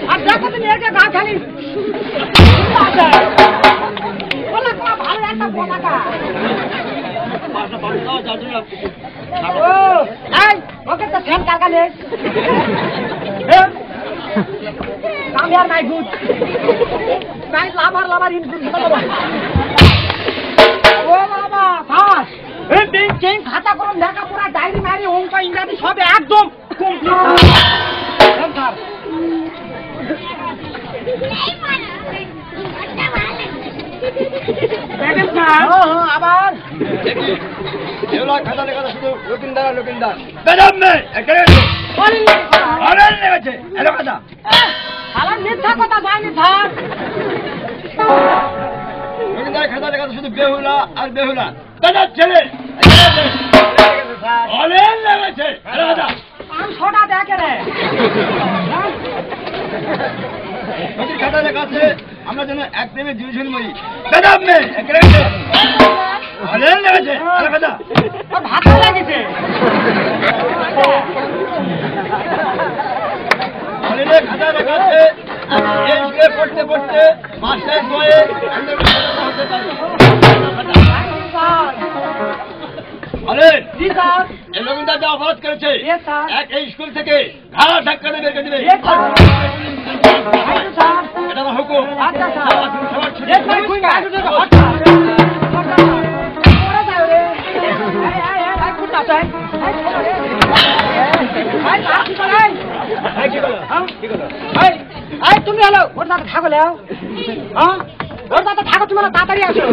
আর দেখো তুমি একে গা খালি বলা তোমার ভালো একটা বোনাটা ওকে তো ফ্যান কাকালে আমি আর নাই গুড নাই লাভার ইনপুট ও বাবা ফাস এই চেন খাতা করুন লেখাপড়া ডায়েরি মারি অঙ্ক ইংরেজি সব একদম কমপ্লিট স্যার আবার খাতা লেখা শুধু লুকিন্দার বেদাম নেই মিথ্যা কথা জানি স্যার লুকিন্দার খাতা লেখা শুধু বেহুলা আর বেহুলা বেদার ছেলে ছোটা দেখে রে খাতা লেখা আছে আমরা যেন এক প্রেমে দুইজন মরি বেদাম নেই ভাতা লাগিছে খাতা লেখা আছে পড়তে পড়তে মাস্টার বয়ে হতে পারে লবিন্দা যা অপরাধ করেছে এক এই স্কুল থেকে ঘাড়া ধাক্কা দিয়ে বের করে দিবে এটা আমার হুকুম তুমি হলো ওর দাদা থাকো ওর দাদা থাকো তুমি তাড়াতাড়ি আসো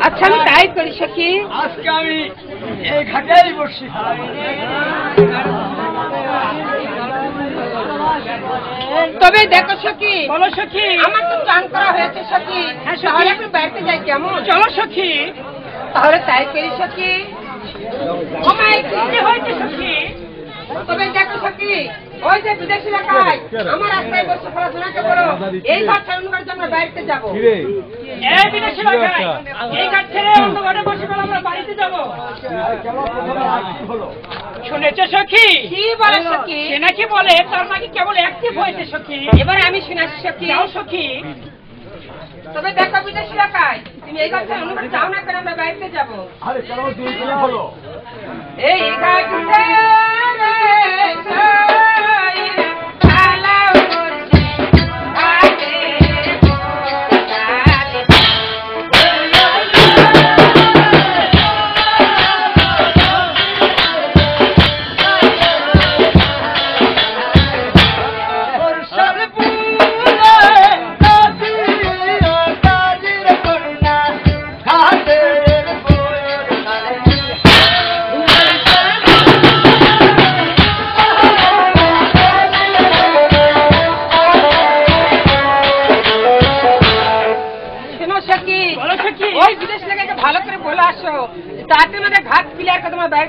আচ্ছা আমি তাই করি সখী আজকে আমি এই ঘাটেই বসি তবে দেখো সখী বলো সখী আমার তো চান করা হয়েছে সখী তাহলে একটু বেড়াতে যাই কেমন চলো সখী তাহলে তাই করি সখী আমায় কি হয়েছে সখী তবে দেখো সখী ওই যে বিদেশি এলাকায় আমার রাস্তায় বসে পড়াশোনাকে বলো এই ঘর ছেড়ে অন্য ঘরে আমরা বাড়িতে যাবো এই বিদেশি এলাকায় এই ঘর ছেড়ে অন্য ঘরে বসে পড়ে আমরা বাড়িতে যাবো শুনেছো সখী কি বলে সখী সে নাকি বলে তার নাকি কেবল অ্যাক্টিভ হয়েছে সখী এবার আমি শুনাচ্ছি সখী যাও সখী তবে দেখো বিদেশি এলাকায় তুমি এই ঘর ছেড়ে অন্য ঘরে যাও না কেন আমরা বাড়িতে যাবো আরে চলো দুই দিন হলো এই ঘর ছেড়ে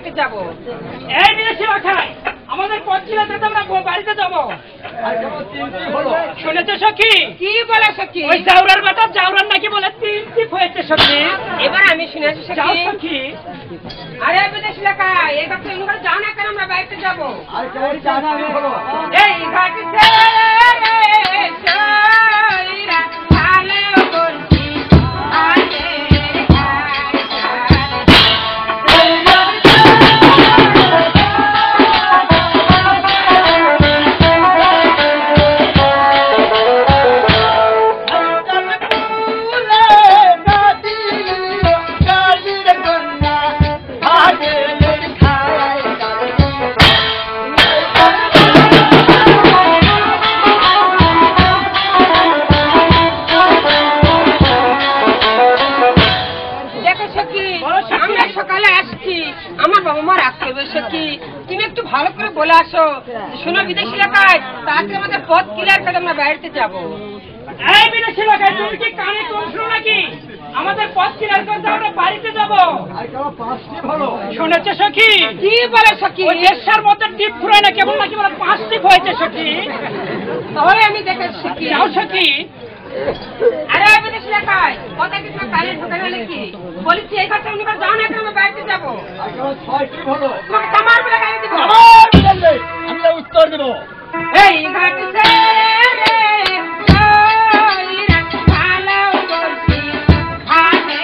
বাড়িতে যাবো। এই বিদেশি রাখাই আমাদের পথ ছিল যাতে আমরা বাড়িতে যাবো। শুনেছো সখী? কি বলে সখী? ওই জাউরার বেটা জাউরার নাকি বলে 3 টিপ হয়েছে সখী। এবার আমি শুনেছি যাও সখী। সখী। আরে বিদেশি রাখা এই কথা এমনি যাও না কেন আমরা বাড়িতে যাবো। এই ঘাটিতে সইরা ভালো করছি আরে তুমি একটু ভালো করে বলে আসো। শোনো বিদেশি এলাকায় তাড়াতাড়ি আমাদের পথ ক্লিয়ার করে আমরা বাড়িতে যাবো। এই বিদেশি এলাকায় তুমি কি কানে কম শুনো নাকি? আমাদের পথ ক্লিয়ার করতে আমরা বাড়িতে যাবো। শুনেছো সখী? কি বলে সখী? ওই দেশের মধ্যে টিপ ফুরায় না কেবল নাকি বলে 5 টিপ হয়েছে সখী। তাহলে আমি দেখে সখী। যাও সখী। আরে বিদেশি এলাকায় কথা কিছু কানে ঢোকে না নাকি? বলেছি এই কথা উনি যাও না কেন আমরা বাড়িতে যাবো। তোমাকে তামার বলে গাড়ি দিব। আমি উত্তর দেবো। এই ঘাটিতে সইরা ভালো করছি আরে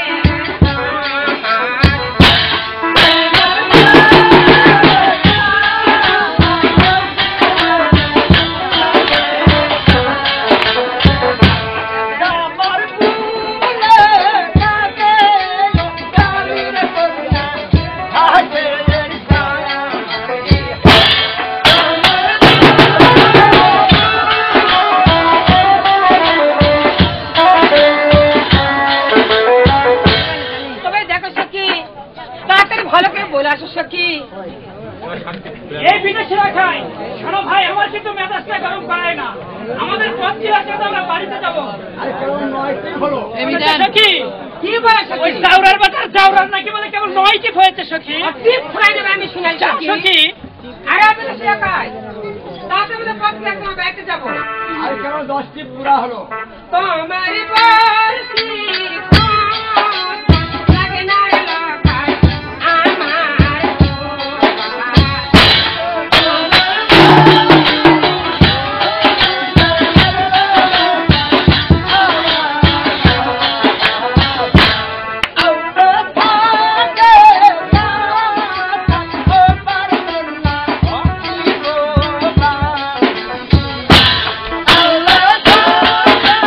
এই বিদেশি রাখাই শোনো ভাই, আমার কিন্তু মেজাজটা গরম করায় না। আমাদের পথ ক্লিয়ার করতে আমরা বাড়িতে যাবো। সখী কি বলে সখী? ওই জাউরার বেটার জাউরার নাকি বলে কেবল 9 টিপ হয়েছে সখী। টিপ ফুরাই দেবে আমি শুনাই সখী। আরে বিদেশি এলাকায় তাড়াতাড়ি আমাদের পথ ক্লিয়ার করে আমরা বাড়িতে যাবো। 10 টিপ পুরা হলো। তোমার বর্ষি লাগে না রে লোকায় আমার Allah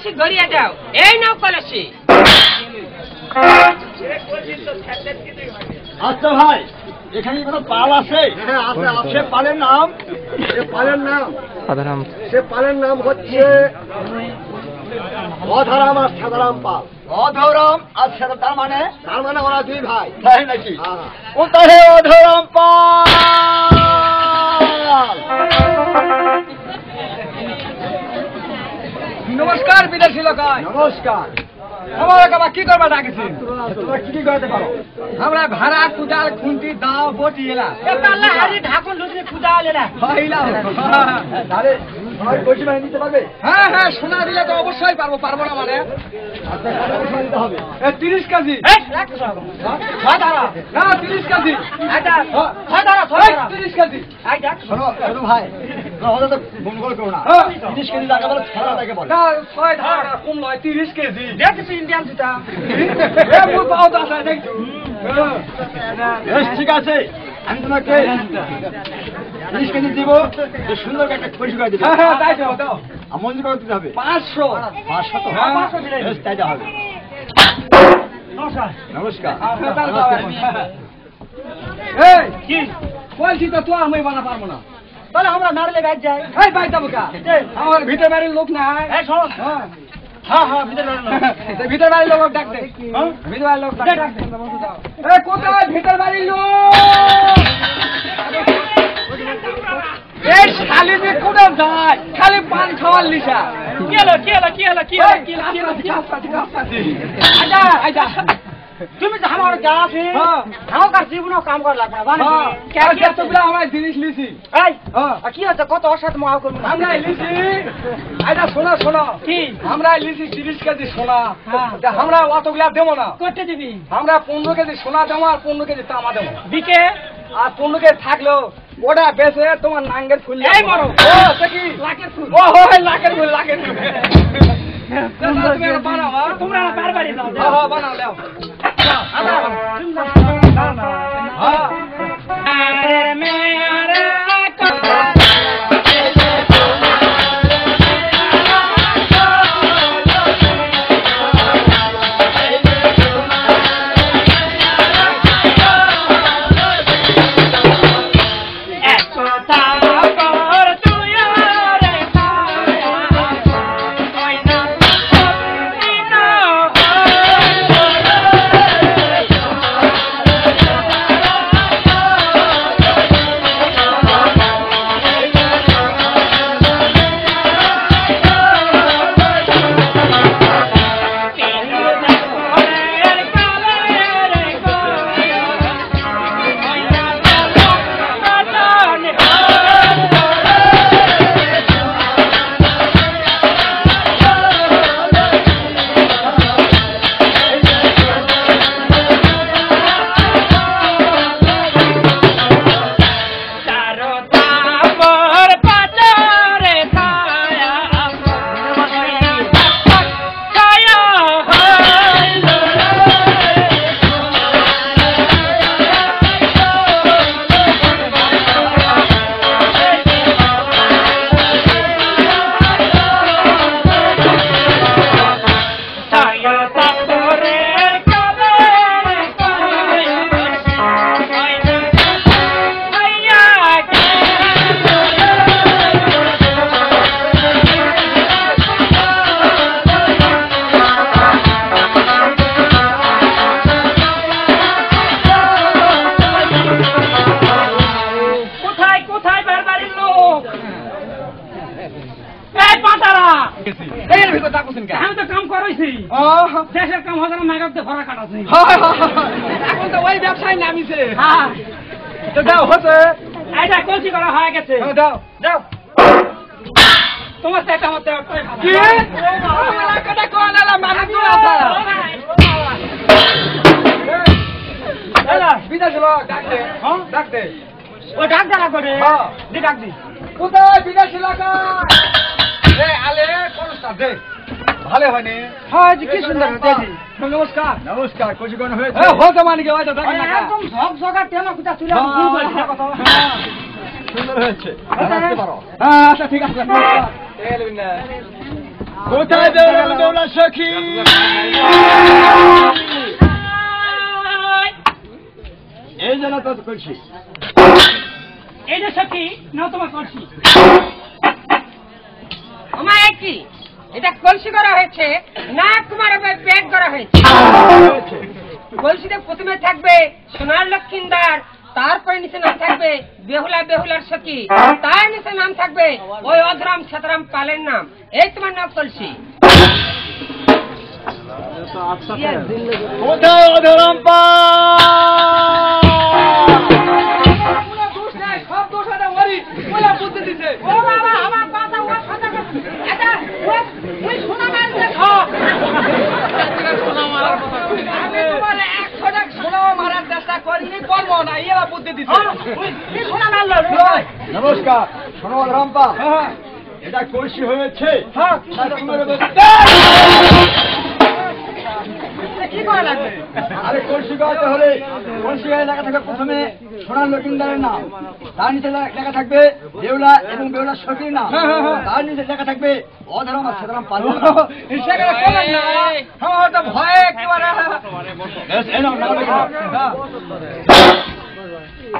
কলসি গড়িয়ে দাও। এই নাও কলসি। আচ্ছা ভাই, এখানে কোনো পাল আছে? সে পালের নাম হচ্ছে অধরাম আর সাদারাম পাল। অধরাম আর সাদা, তার মানে ওরা দুই ভাই, তাই নাকি? কোথায় অধরাম পাল? নমস্কার বিদেশি লোক। নমস্কার। আমার কি করবা ডাকেছি? তোমরা কি করতে পারো? আমরা ভাড়া কুদাল খুন্তি দাও বটি এলা ঢাকুন লুচি পূজা হলে না নিতে পারবে? হ্যাঁ হ্যাঁ, সোনা দিলে তো অবশ্যই পারবো। পারবো না মানে? 30 কেজি। 30 কেজি। 30 কেজি। ভাই মঙ্গল করো না। 30 কেজি টাকা বলে ছাড়া টাকা বলে না, 6 টাকা কম নয়, 30 কেজি। দেখছি ইন্ডিয়ান জুতা ঠিক আছে, আমি তোমাকে 30 কেজি দিব। সুন্দর একটা খুশি করে দিবে। হ্যাঁ তাই দাও। মঞ্জুর করে দিতে হবে 500। 500 তো? হ্যাঁ তাই দেওয়া হবে। নমস্কার। এই কি বলছি তো, তুই আমি বানা পারবো না। তাহলে আমরা নারলে গাছ যাই। এই বাইক যাবো কা? আমার ভিতরে বাড়ির লোক নাই। শোন। হ্যাঁ হ্যাঁ, ভিতর বাড়ির লোক ডাক দে। ভিতর বাড়ির লোক ডাক দে। কোথায় ভিতর বাড়ির লোক? এই শালি যে কোথায় যায়? খালি পান খাওয়ার লিসা। কি হলো? আইজা তুমি তো আমার যা আছে আমার জীবনেও কাম করা লাগবে না, জানো? আমার জিনিস লিছি। এই কি হচ্ছে? কত অসাধ মহা করবো আমরা লিছি। আইজা শোনো কি? আমরা লিছি 30 কেজি সোনা। আমরা অতগুলা দেবো না। করতে দিবি? আমরা 15 কেজি সোনা দেবো আর 15 কেজি তামা দেবো। দিকে আর 15 কেজি থাকলো ওটা বেঁচে তোমার নাঙ্গের ফুল। এই বড় কি লাখের ফুল। ও লাখের ফুল। বানাও। তোমরা কার বাড়ি যাও? হ্যাঁ বানাও লেও। আমি তো কাম করাইছি। দেশের কাম হবে না, মেঘাতে ভরা কাটাছি। এখন তো ওই ব্যবসায় নামিছে। হ্যাঁ তো দাও হচ্ছে। এইটা কলসি করা হয়ে গেছে। দাও যাও তোমার থেকে আমার দেওয়ার কি? আমার কথা কোন না মানে তো আছে। বিদেশ লোক ডাক দে। হ্যাঁ ডাক দে। ও ডাক দেওয়া করে। হ্যাঁ দি ডাক দি। কোথায় বিদেশি লোক? আলে কোনটা দে ভালো হয়নি। হ্যাঁ জি কি সুন্দর হয়েছে। নমস্কার। নমস্কার। কোজি কোন হয়েছে? হতে মানে কি হয়তো দেখেন না। একদম সব জগা তেল কুটা চুলে ভুল করে কথা। সুন্দর হয়েছে। আসতে পারো। হ্যাঁ আচ্ছা ঠিক আছে। তেল বিনা কোথায় বেউলা সখী? এই জন্য তো করছি। এই যে সখী নাও তোমার কলসি। আমার কি এটা কলসি করা হয়েছে না তোমার পেট করা হয়েছে? কলসিতে প্রথমে থাকবে সোনার লক্ষিন্দার, তারপরে নিচে নাম থাকবে বেহুলার সখী, তার নিচে নাম থাকবে ওই অধরাম ছাতরাম পালের নাম। এই তোমার নাম কলসি। কোথায় অধরাম পাল? সব দোষ এটা ওরই, ওরা বুদ্ধি দিছে। ও বাবা আমার কথা ও কথা এটা ওই সোনা মার দেখো। আমি তোমার 100 টাকা সোনাও মারার চেষ্টা করিনি, করবো না, এরা বুদ্ধি দিছে। এই সোনা মারলো। নমস্কার, শোনো অধরাম পাল, এটা কলসি হয়েছে। কি করা লাগবে? আরে কলসি গাইতে হলে কলসি গায়ে লেখা থাকবে প্রথমে সোনার লক্ষিন্দারের নাম, তার নিচে লেখা থাকবে বেউলা এবং বেউলার সখীর নাম, তার নিচে লেখা থাকবে অধরাম আর ছাতরাম পাল। সেখানে করবেন না, আমার তো ভয়ে একেবারে।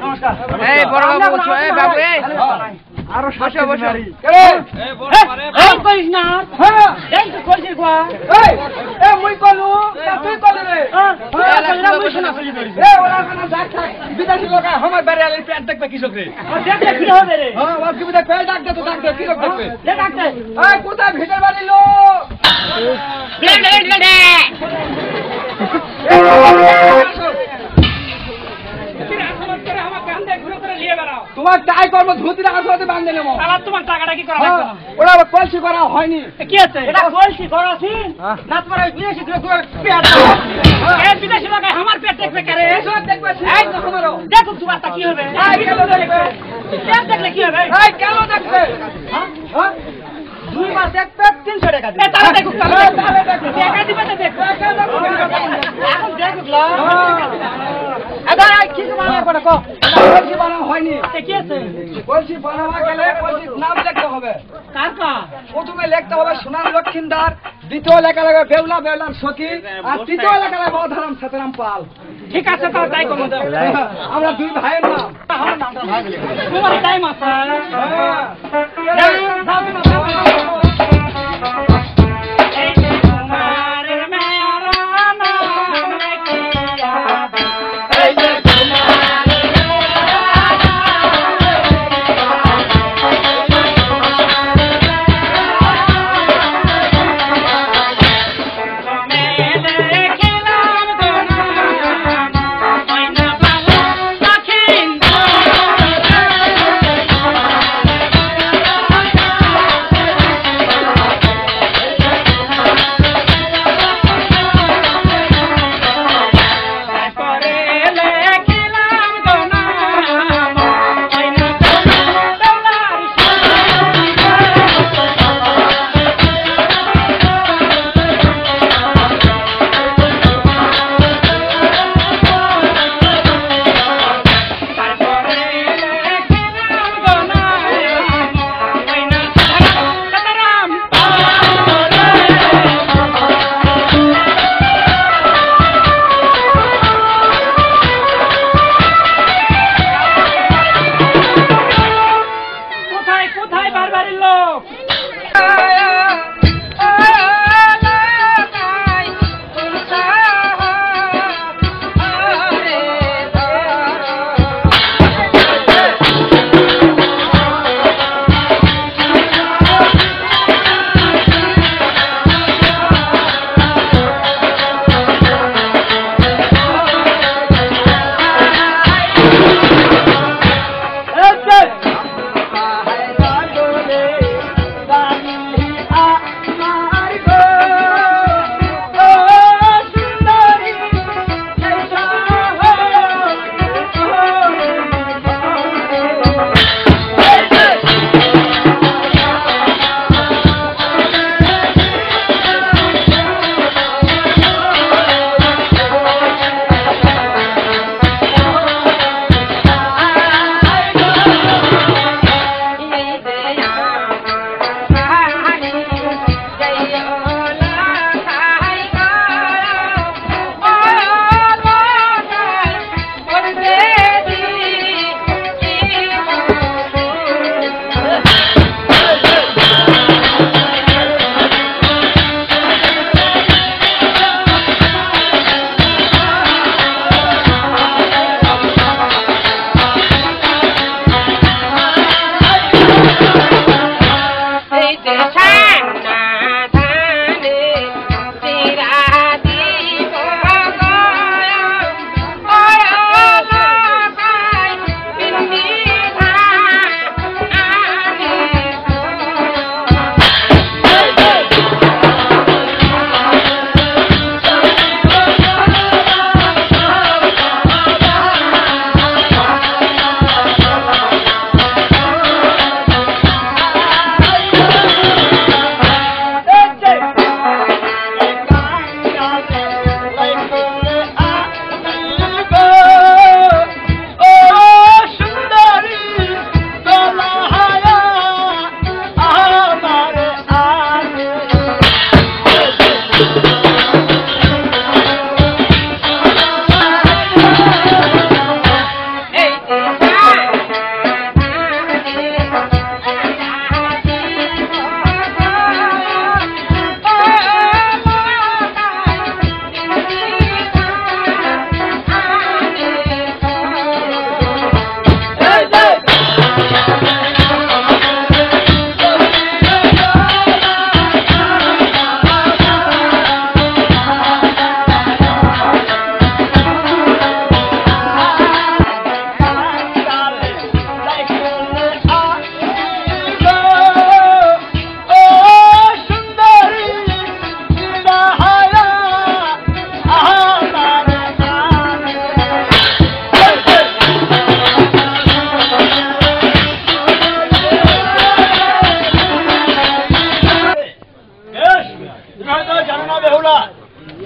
নমস্কার। এই বড় বাবু, এই বাবু, এই আরো বসে বসে করিস না এই তো কলসির গোয়া। মুই কলু, তুই কলু রে। বিদেশি লোক আমার বাড়ি আলে পেট দেখবে কৃষক রে। দেখলে কি হবে রে? ডাক দে তো, ডাক দে, কৃষক দেখবে। ডাকতে কোথায় ভিতর বাড়ির লোক? তোমার টাই করবো, ধুতির আসতে বান্ধে নেবো। তোমার টাকাটা কি করা লাগবে না? ওরা কলসি করা হয়নি। কি আছে এটা কলসি করাছি না তোমার ওই বিদেশি পেট এই বিদেশি লোক আমার পেট দেখবে কেরে? এসব দেখবে। এই তো আমারও দেখো তোমার তা কি হবে? কেন দেখবে? পেট দেখলে কি হবে? কেন দেখবে? 2 মাস এক পেট 300 টাকা দিবে। তাহলে দেখো তাহলে দেখো। টাকা দিবে তো দেখো এখন দেখো কি বানাবো না কো? কলসি বানানো হয়নি। কি আছে কলসি বানাবা গেলে কলসির নাম লিখতে হবে। কার কা প্রথমে লিখতে হবে সোনার লক্ষিন্দার, দ্বিতীয় লেখা লাগবে বেউলার সখী, আর তৃতীয় লেখা লাগবে অধরাম ছাতরাম পাল। ঠিক আছে তাহলে তাই করবো দাও। আমরা 2 ভাইয়ের নাম। আমার নামটা ভাগ লিখো তোমার টাইম আছে এই তোমার মেরা নাম লেখিয়া এই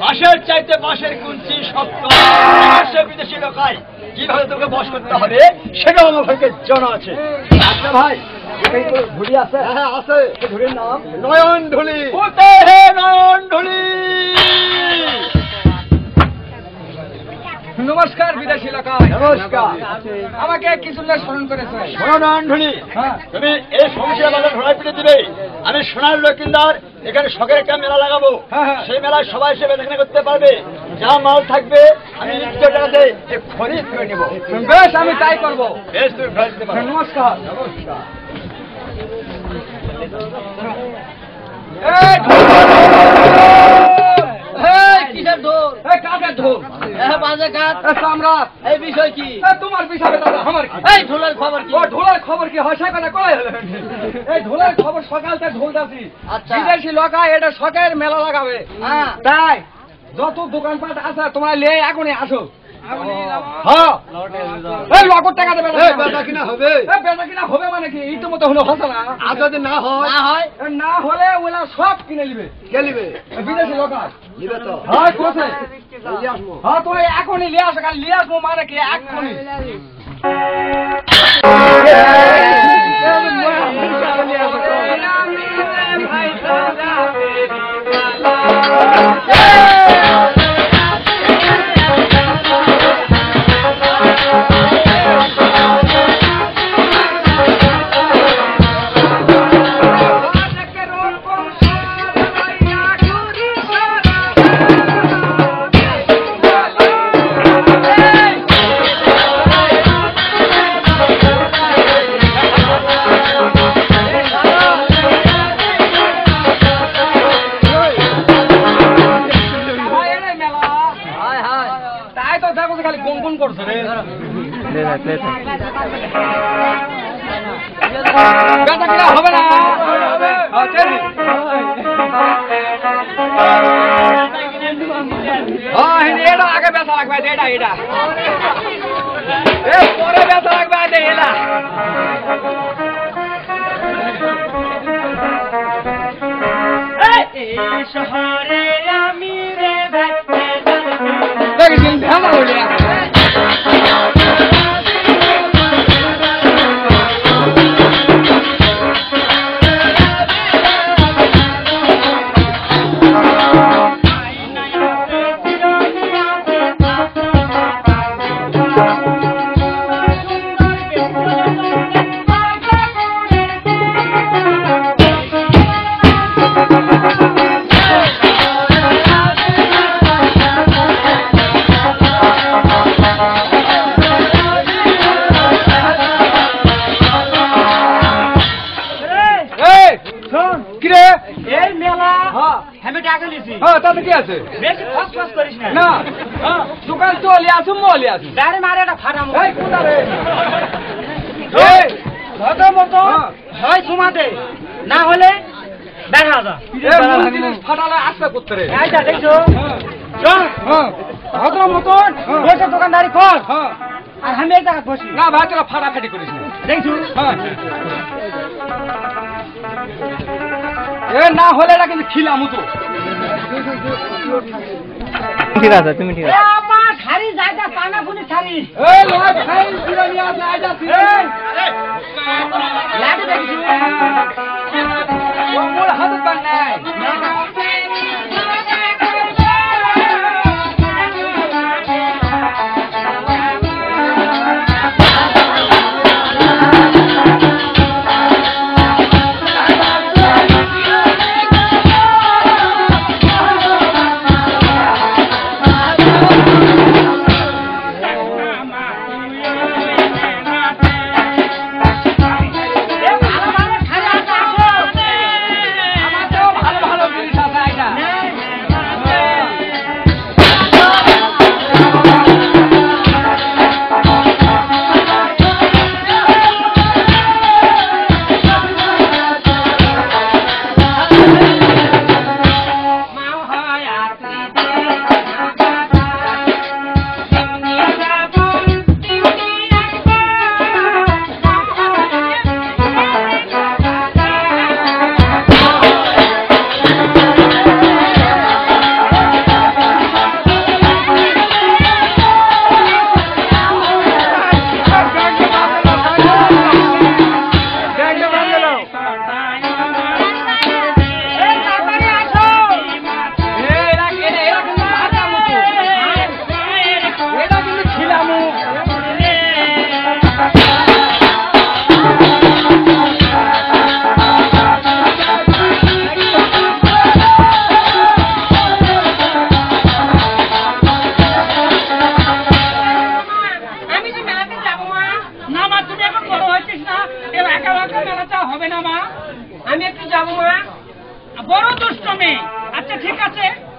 বাঁশের চাইতে বাঁশের কুঞ্চি শক্ত, বিদেশি লোকায় কিভাবে তোকে বশ করতে হবে সেটাও আমার ভাইকে জানা আছে। আচ্ছা ভাই, ঢুলি আছে? হ্যাঁ আছে। ঢুলির নাম নয়ন ঢুলি। নয়ন ঢুলি। নমস্কার বিদেশি লোকায়। নমস্কার। আমাকে কিছু স্মরণ করেছে। নয়ন ঢুলি, তুমি এই সমস্যা বাজার ঘোড়ায় পিঠে দিবে। আমি সোনার লক্ষিন্দার এখানে শখের একটা মেলা লাগাবো। সেই মেলায় সবাই এসে বেচাকেনা করতে পারবে। যা মাল থাকবে আমি নিত্য টাকাতে খরিদ করে নেব। বেশ, আমি তাই করবো। বেশ, তুমি ঘরে দিতে পারো। নমস্কার। নমস্কার। কিসের ঢোল? কাঠের ঢোল। বাজে কাঠ সম্রাট। এই বিষয় কি? তোমার বিষয় দাদা, আমার কি? এই ঢোলের খবর কি? ও ঢোলের খবর কি হয় সেখানে কয় হলো? এই ঢোলের খবর সকালতে ঢোল দাসি। বিদেশি লোকায় এটা শখের মেলা লাগাবে। তাই যত দোকানপাট আছে তোমরা লে এখনই আসো। লকর টাকা দেবে। বেচা কিনা হবে? বেচা কিনা হবে মানে কি? ইতিমধ্যে হলো হচ্ছে না। আর যদি না হয়? না হলে ওরা সব কিনে নিবে। কে নিবে? বিদেশি লোকায় নিবে তো। হ্যাঁ কোথায়? হ্যাঁ তোরা এখনই নিয়ে আসো। খালি নিয়ে আসবো মানে কি? এখনই। খালি গুনগুন করছে রে। বেচা কিনা হবে না? এটা আগে বেচা লাগবে। এটা এটা পরে বেচা লাগবে। এটা শহরে আমি রে দেখেছি ভেঙা হইলে তাতে কি আছে? বেশি ফসফস করিস না। না দোকান চলে আসুন মলে আসুন। গাড়ি মারে একটা ফাটামো। এই কোথারে? কত মতো হয় সুমাতে না হলে দেখা যা। জিনিস ফাটালে আসবে করতে রে। এইটা দেখছো? চল কত মতো বসে দোকানদারি কর। আর আমি এই জায়গা বসি। না ভাই তোরা ফাটাফাটি করিস না। দেখছো? এ না হলে এটা কিন্তু খিলাম তো। ঠিক আছে, তুমি ঠিক আছে। আমার শাড়ি জায়গা পানা পুনি শাড়ি। এই লোক খাই পুরো নিয়ে আসে আইতাছি। লাডি দেখছো? ও মোর হাত বান নাই।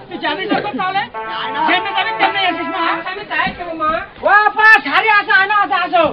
তুই জানিস যখন তাহলে যেমনি যাবি তেমনি আসিস না। আমি তাই করবো মা। ও আপা ছাড়ি আসো আনা আসো আসো।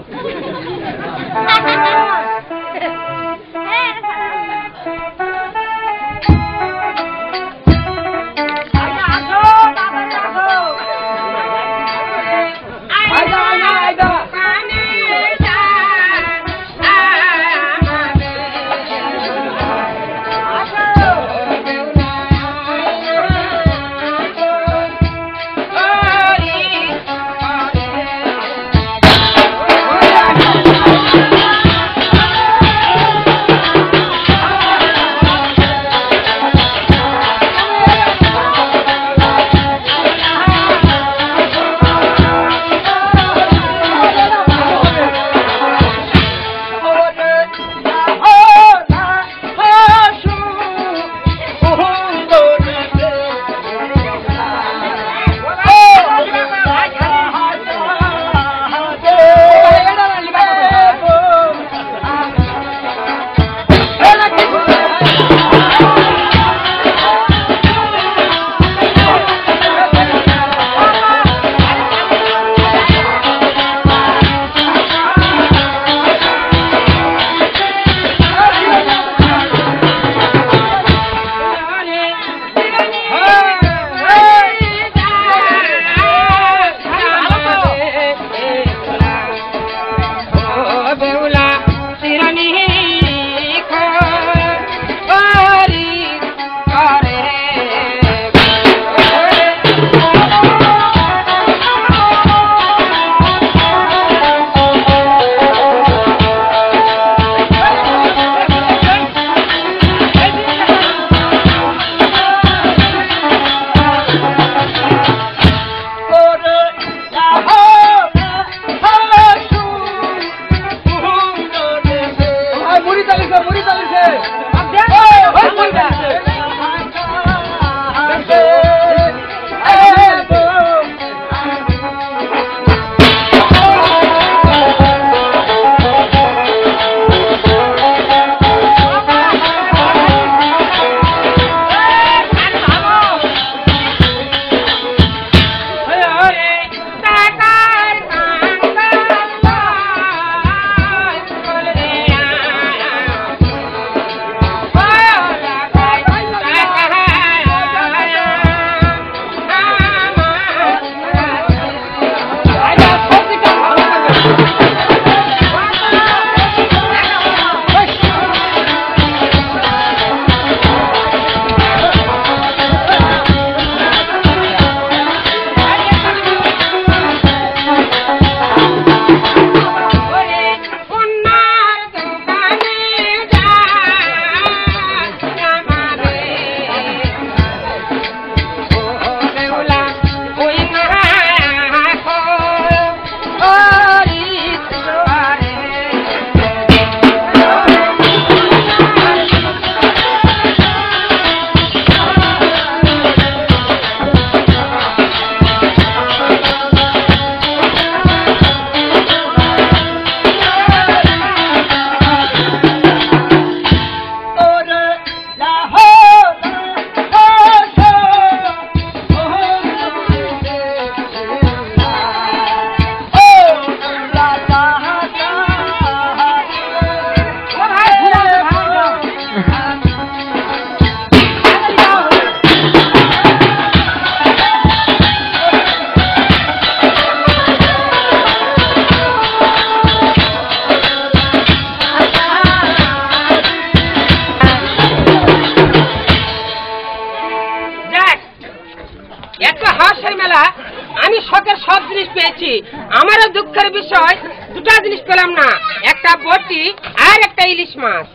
আমি শখের সব জিনিস পেয়েছি, আমারও দুঃখের বিষয় দুটা জিনিস পেলাম না, একটা বটি আর একটা ইলিশ মাছ।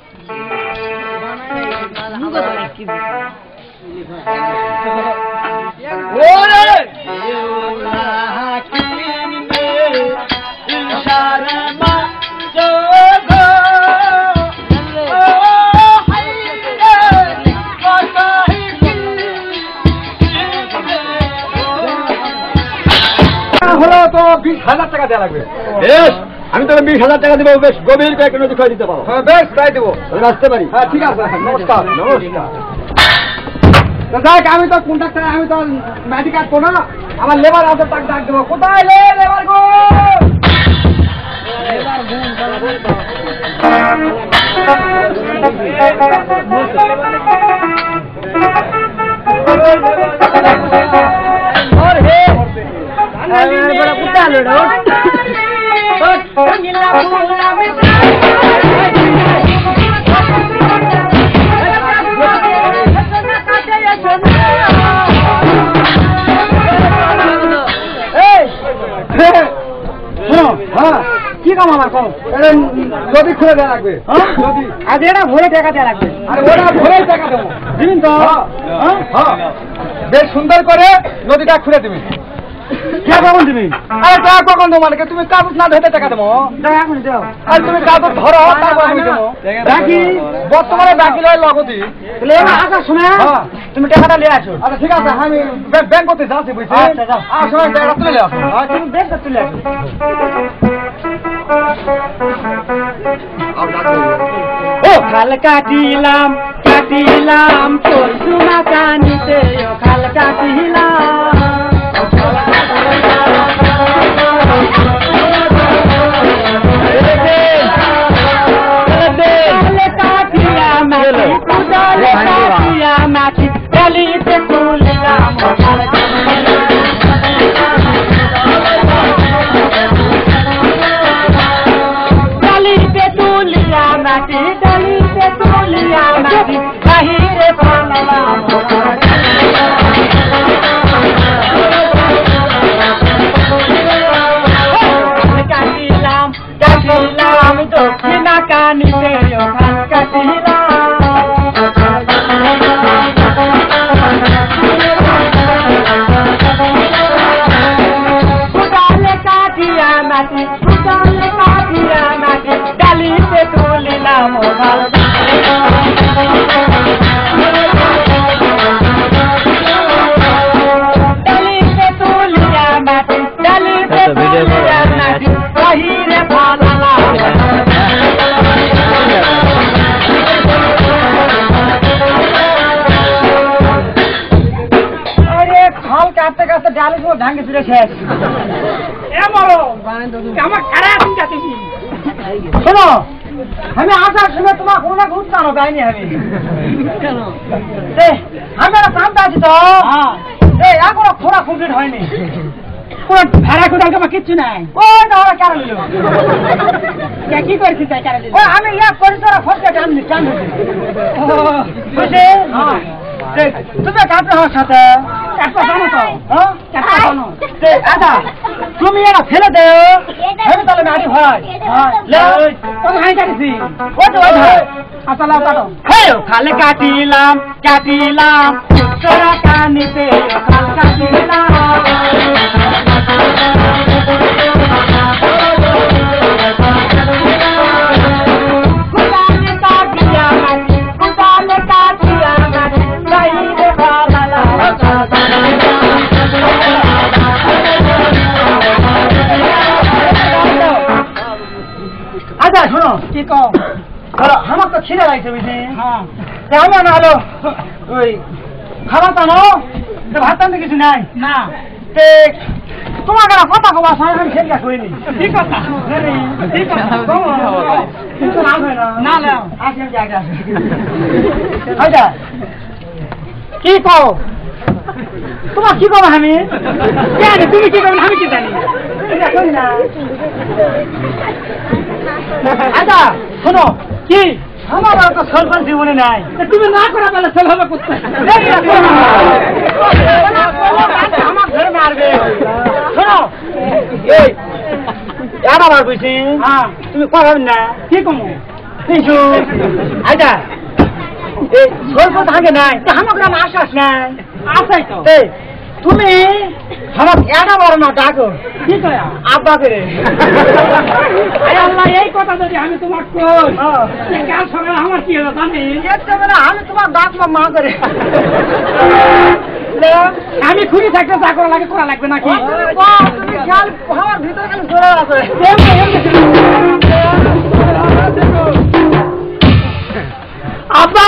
হলো তো 20,000 টাকা দেওয়া লাগবে। বেশ, আমি তোকে 20,000 টাকা দেবো। বেশ গভীর কয়েক নদী খাওয়া দিতে পারো। হ্যাঁ বেশ, তাই দেবো। আসতে পারি? হ্যাঁ ঠিক আছে, নমস্কার। নমস্কার। তো যাক আমি তো কন্ট্রাক্টর, আমি তো মাটি কাটবো না, আমার লেবার আছে, তাকে ডাক দেবো। কোথায় লেবার গো? কি কাম আমার কম? নদী খুলে দেওয়া লাগবে। আজ এটা ভরে টাকা দেওয়া লাগবে। আরে ওরা ভরে টাকা দেবো, দিন তো। বেশ সুন্দর করে নদীটা খুলে দিবি। কে কখন দিবি? আরে তা কখন দেবো মানে তুমি কাগজ না ধরতে টাকা দেবো। এখন দাও। আর তুমি কাগজ ধরো, তারপর আমি দেবো। বাকি বর্তমানে বাকি লয় লগতি। তাহলে আচ্ছা শুনে তুমি টাকাটা নিয়ে আসো। আচ্ছা ঠিক আছে, আমি ব্যাংক করতে যাচ্ছি, বুঝছি? আর সময় টাকাটা তুলে আসো। তুমি ব্যাংকটা তুলে আসো। ও খাল কাটিলাম কাটিলাম তোর সোনা কানিতে, ও খাল কাটিলাম মাটি ডালিতে তুলিলাম, ডালিতে তুলিয়া মাটি, ডালিতে তুলিয়া মাটি বাহিরে পালালাম। কাটিলাম কাটিলাম দক্ষিণা কানিতে, ওখান কাটিলাম মাটি, কাটিয়া মাটি ডালিতে তুলিলাম, ডালিতে তুলিয়া মাটি, ডালিতে তুলিয়া মাটি বাহিরে পালালাম। আরে খাল কাটতে কাটতে ডালি সব ভাঙে চলে শেষ। আমার খারাপ তুমি শোনো, আমি আসার সময় তোমার কোনো না কোনো জানো যাইনি। আমি একটা কামটা আছি তো, এখনো খোরা কমপ্লিট হয়নি। কোন ভাড়া কোথাও আমার কিচ্ছু নাই। ওই না ওরা কেন নিল? কি করেছি তাই কেন? আমি ইয়া করি তোরা ফসকে টানছি টান বুঝে। তুমি কাটবে আমার সাথে জানো তো? আচ্ছা তুমি এরা ফেলে দেও, ফেলে তাহলে মাটি হয়। খালে কাটিলাম কাটিলাম তোরা কানিতে, খাল কাটিলাম আচ্ছা শোনো কি কম, আমার তো খিদে লাগছে বুঝলি। আমি না হলো ওই খাবার টানো, ভাত টানতে কিছু নাই না। তোমার কারা কথা কবা সারা আমি সেটা করিনি। ঠিক কথা ঠিক কথা না না আসে আগে আসে। আচ্ছা কি কও তোমার কি কব? আমি জানি তুমি কি করবে, আমি কি জানি। আচ্ছা শোনো কি আমার তো সরকার জীবনে নাই, তুমি না করা বলে সেভাবে করতে আমার ঘরে মারবে। শোনো এই আবার বুঝছি তুমি করবেন না কি কমো কিছু। আচ্ছা এই সরকার থাকে নাই তো আমার গ্রামে আশ্বাস নাই। আসাই তো তুমি আমাকে এটা বড় না ডাকো কি করে আব্বা করে। আল্লাহ এই কথা যদি আমি তোমার কই কাল সকালে আমার কি হলো জানি? আমি তোমার ডাকবো মা করে। আমি খুঁড়ি থাকতে চা করা লাগে, করা লাগবে নাকি? তুমি খেয়াল আমার ভিতরে খালি জোরে আছে। আব্বা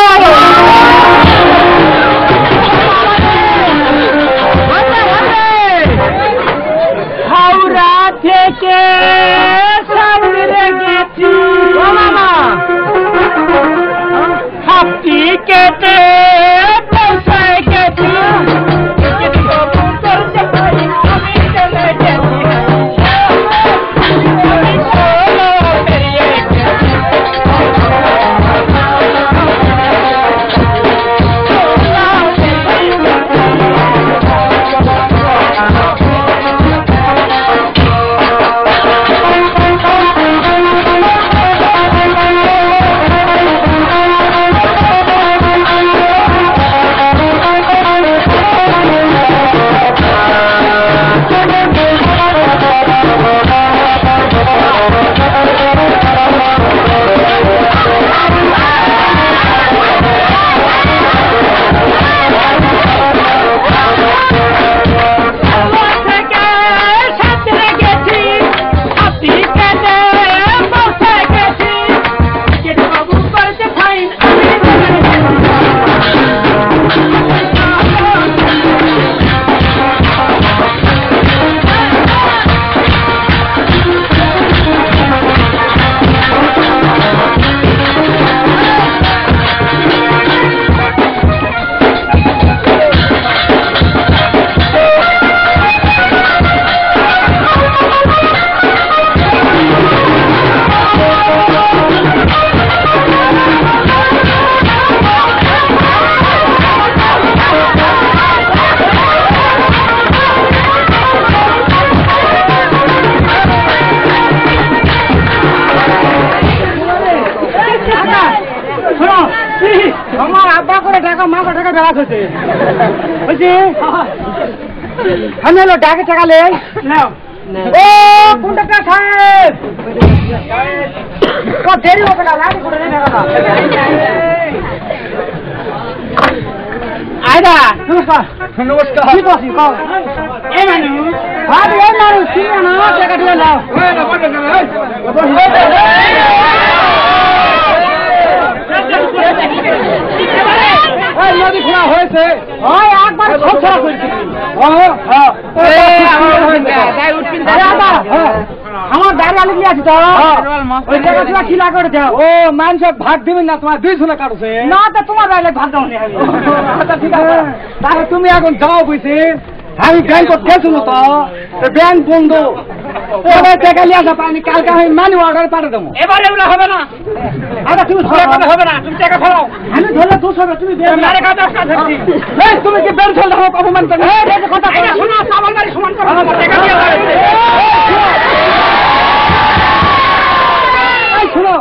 মাথা টাকা বেড়া হয়েছে বলছি আমি হলো ডাকে টাকা লে ও কন্ডাক্টর সাহেব দেরি হবে না লাইন করে নেই আয়দা নমস্কার নমস্কার কি বসি কও এই মানুষ আরে এই মানুষ চিনা না টাকা দিয়ে নাও নদী খোলা হয়েছে একবার সব ছড়া করেছে আমার দাঁড়িয়ে আলু নিয়ে আছে তো ওই জায়গা কি লাগা করে দাও ও মানুষ ভাগ দিবেন না তোমার 2 ঝুলা কাটছে না তো তোমার বাইরে ভাগ দাও নি আচ্ছা ঠিক আছে তাহলে তুমি এখন যাও বুঝছি আমি ব্যাংক গেছিল তো ব্যাংক বন্ধ ওদের টাকা নিয়ে আসা পাইনি কালকে আমি মানি অর্ডার পাঠিয়ে দেবো এবার এগুলো হবে না আচ্ছা তুমি হবে না তুমি টাকা ফেলাও আমি ধরলে দোষ হবে তুমি তুমি কি বের চলতে হোক অপমান করবে কথা শোনো সাবান বাড়ি সমান করো টাকা দিয়ে শোনো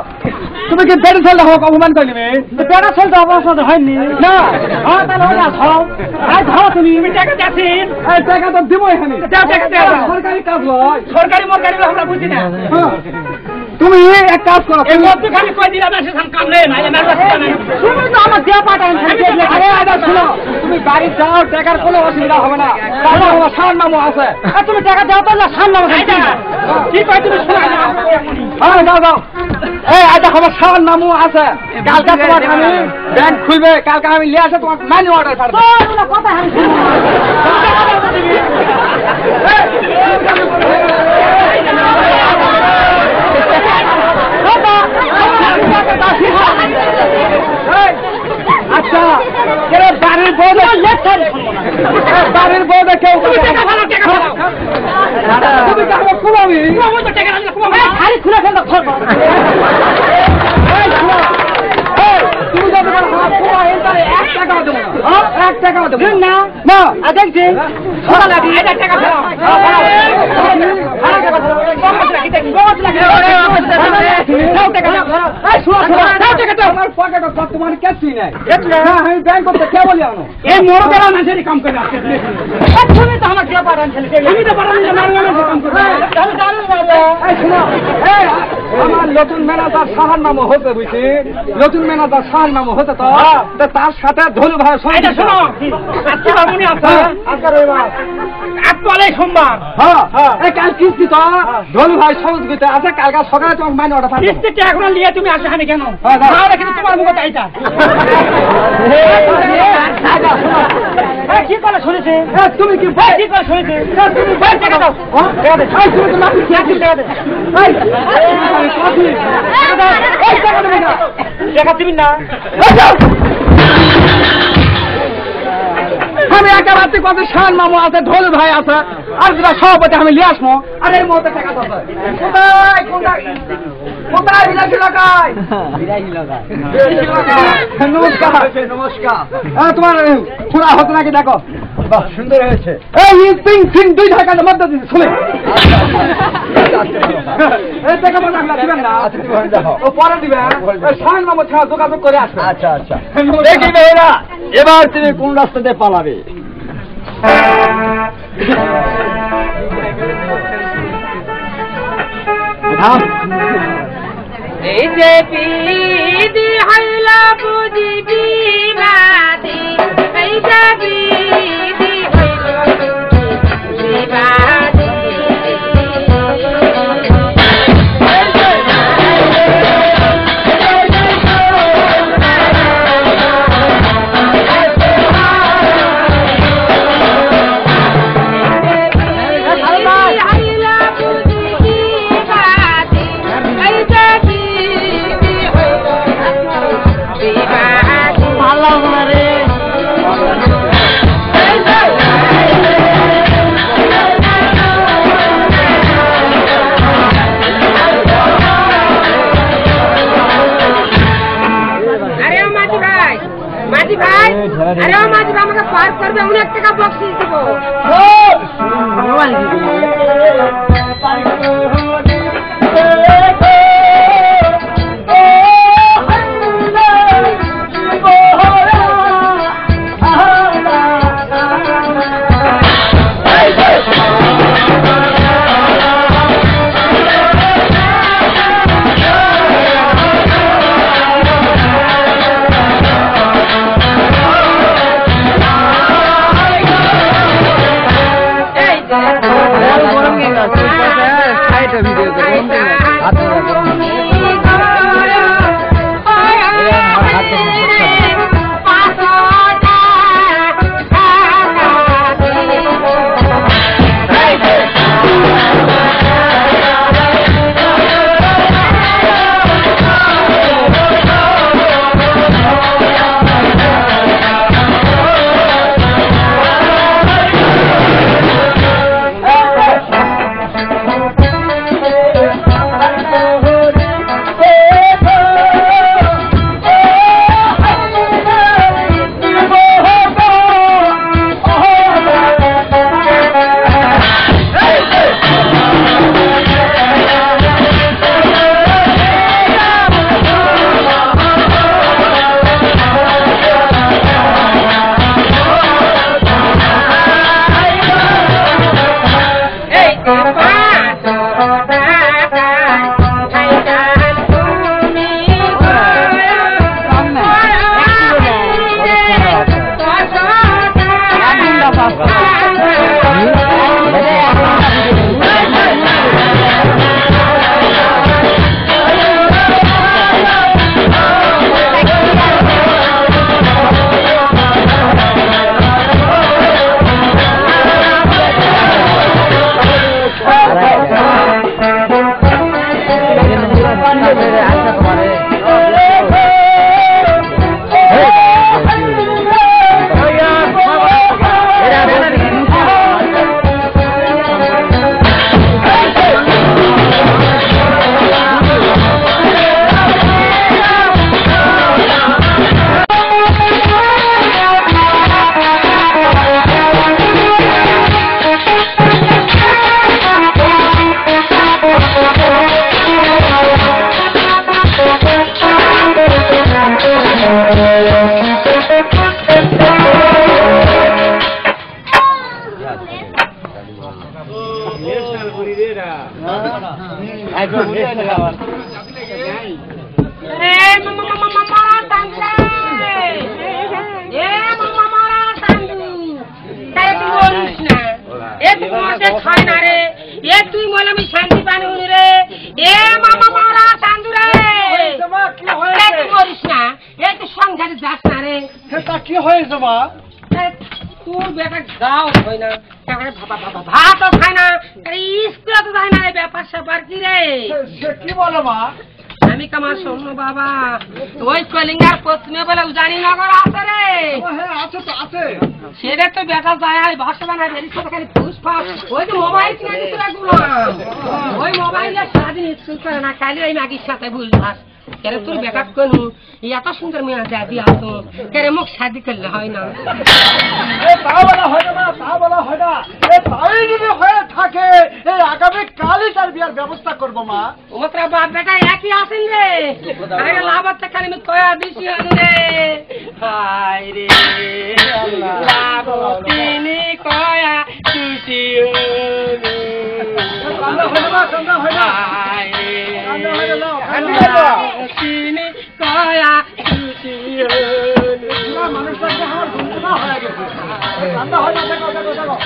তুমি কি বেড়ে চলতে হোক অপমান করে নেবে বেড়া চলতে অপমান হয়নি না তাহলে ওটা খাও খাও তুমি টাকা দিয়েছেন টাকা তো দিব এখানে সরকারি কাজ নয় সরকারি মরকারি আমরা বুঝি না তুমি এক কাজ করো এই মধ্যখানে কই দিলা না সেখান কামলে না আমার কাছে তুমি তো আমার দেয়া পাঠান আরে আদা শুনো তুমি বাড়ি যাও টাকার কোনো অসুবিধা হবে না তাহলে আমার শান মামু আছে তুমি টাকা দাও তো না শান মামু কি কই তুমি শোনা না হ্যাঁ দাও দাও এই আদা আমার শান মামু আছে কালকে তোমার আমি ব্যাংক খুলবে কালকে আমি নিয়ে আসে তোমার মানি অর্ডার পাঠাবো তোর কথা আমি শুনো আচ্ছা বাড়ির বউ বাড়ির বউ কেউ তুমি খুলাবি খালি খুলে ফেল তুমি যদি 1 টাকাও দেবো না না দেখছি টাকা তোমার কিছুই নাই আমি ব্যাংক করতে কে বলি আনো এই মোড় বেড়া মানুষের কাম করে তুমি তো আমার কে পাঠান আমি তো পাঠান কাম করে আমার নতুন ম্যানেজার শাহার নামও হতে বুঝছি নতুন ম্যানেজার শাহার নামও হতে তো তার সাথে ধরু ভাই শোনো আজকে বাবুনি আছে আজকে রবিবার আজকে সোমবার কাল কিস্তি তো ধরু ভাই সহযোগিতা আছে কালকে সকালে তোমার মাইনে অর্ডার পাঠাবো কিস্তিটা এখন নিয়ে তুমি আসো এখানে কেন তাহলে কিন্তু তোমার মুখে তাইটা কি করে শুনেছে তুমি কি কি করে শুনেছে তুমি টাকা দাও তুমি তো মাফি খেয়েছি টাকা দিবি না আমি একা রাত্রি কত শান মামু আছে ঢোল ভাই আছে আর যেটা সভাপতি আমি লিয়ে আসবো আর এই মুহূর্তে টাকা কোথায় বিলাসী লাগায় নমস্কার নমস্কার তোমার পুরা হতো নাকি দেখো বাহ সুন্দর হয়েছে এই পিং পিং 2 টাকার মধ্যে দিন শুনে এই টাকা বলা দিবেন না ও পরে দিবে শান মামু ছাড়া যোগাযোগ করে আসবে আচ্ছা আচ্ছা দেখি মেয়েরা এবার তুমি কোন রাস্তাতে পালাবে এই যে পিদি হাইলা বুঝিবি বাদি এই যে পিদি হাইলা বুঝিবি বাদি আরে মাঝি আমাকে পার করবে অনেক টাকা বকশিশ দেবো তুই বলে আমি শান্তি পানি রে এ মামা মারা চান্দু রে করিস না এই তো সংসারে যাস না রে সেটা কি হয়েছে মা? তোর বেটা গাও হয় না ভাতও খায় না স্কুলে তো যায় না রে ব্যাপার স্যাপার কি রে সে কি বলো মা? আমি কামার শোনো বাবা ওই কলিঙ্গার পশ্চিমে বলে উজানি নগর আছে রে হ্যাঁ আছে তো আছে। সেটা তো বেটা যায় ভাষা বানায় বেরিয়ে সাথে খালি পুষ্পা ওই যে মোবাইল কিনে দিতে রাখলাম ওই মোবাইলে সারাদিন স্কুল করে না খালি ওই ম্যাগির সাথে বুঝলাস কেন তোর বেকার কোন এত সুন্দর মেয়ে যা দিয়ে আসতো কেন মুখ শাদি করলে হয় না তা বলা হয় না, তা বলা হয় না। তাই যদি হয়ে থাকে এই আগামী কালই তার বিয়ার ব্যবস্থা করবো মা। ওরা বাপ বেটা একই আসেন রে আরে লাভাতে খালি আমি কয়া দিছি রে হায় রে লাভ তিনি কয়া খুশি তিনি কয়া খুশি মানুষটা আমার যন্ত্রণা হয়ে গেছে। রান্না হয় না, দেখো দেখো দেখো।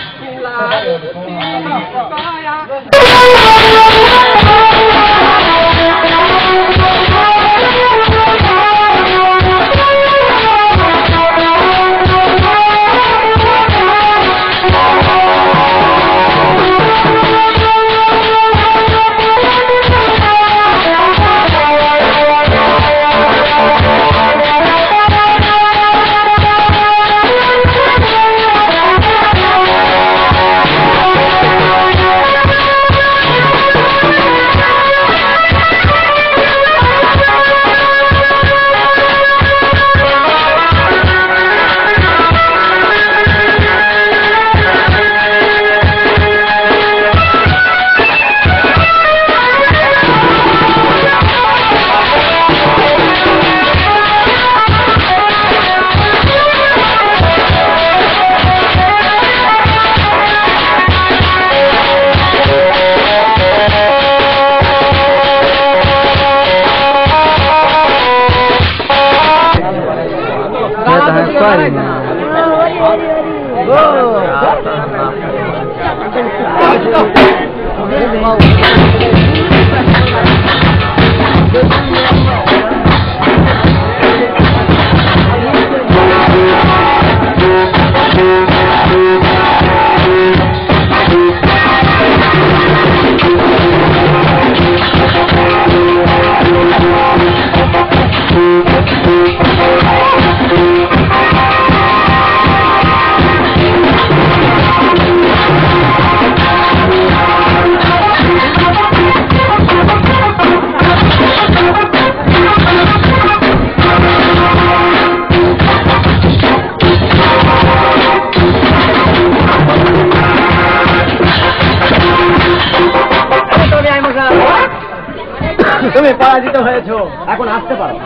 তুমি পরাজিত হয়েছো, এখন আসতে পারো।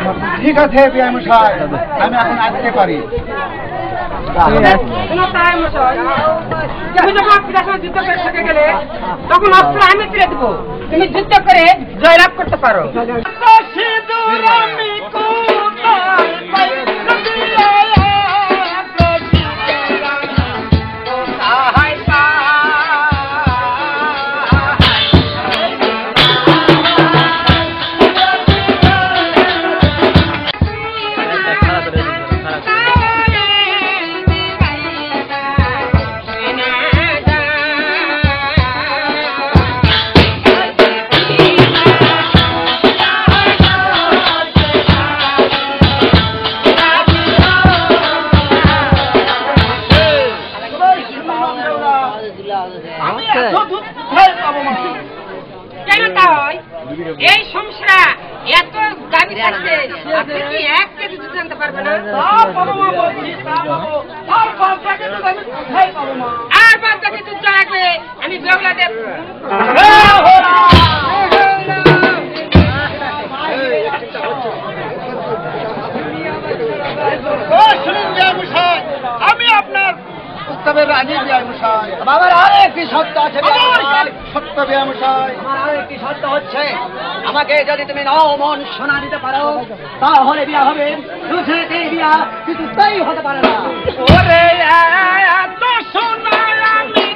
ঠিক আছে বিআই মশাই, আমি এখন আসতে পারি। তুমি যখন পিতার সঙ্গে যুদ্ধ করে থেকে গেলে তখন অস্ত্র আমি ফিরে দেবো, তুমি যুদ্ধ করে জয়লাভ করতে পারো। কেন তাই এই সংসার এত দাবি থাকছে, আপনি কি 1 কেজি দুধ আনতে পারবেন না? আর 5 কেজি দুধ লাগবে, আমি বেউলা দেব। আমি আপনার প্রস্তাবের রাজি বিআই মশাই। বাবার আরেক একটি শর্ত আছে সত্য ব্যায়ামশাই। আমার আর একটি শর্ত হচ্ছে, আমাকে যদি তুমি 9 মণ সোনা দিতে পারো তাহলে বিয়া হবে, দুছেতে বিয়া কিন্তু তাই হতে পারে না। ওরে এত সোনা আমি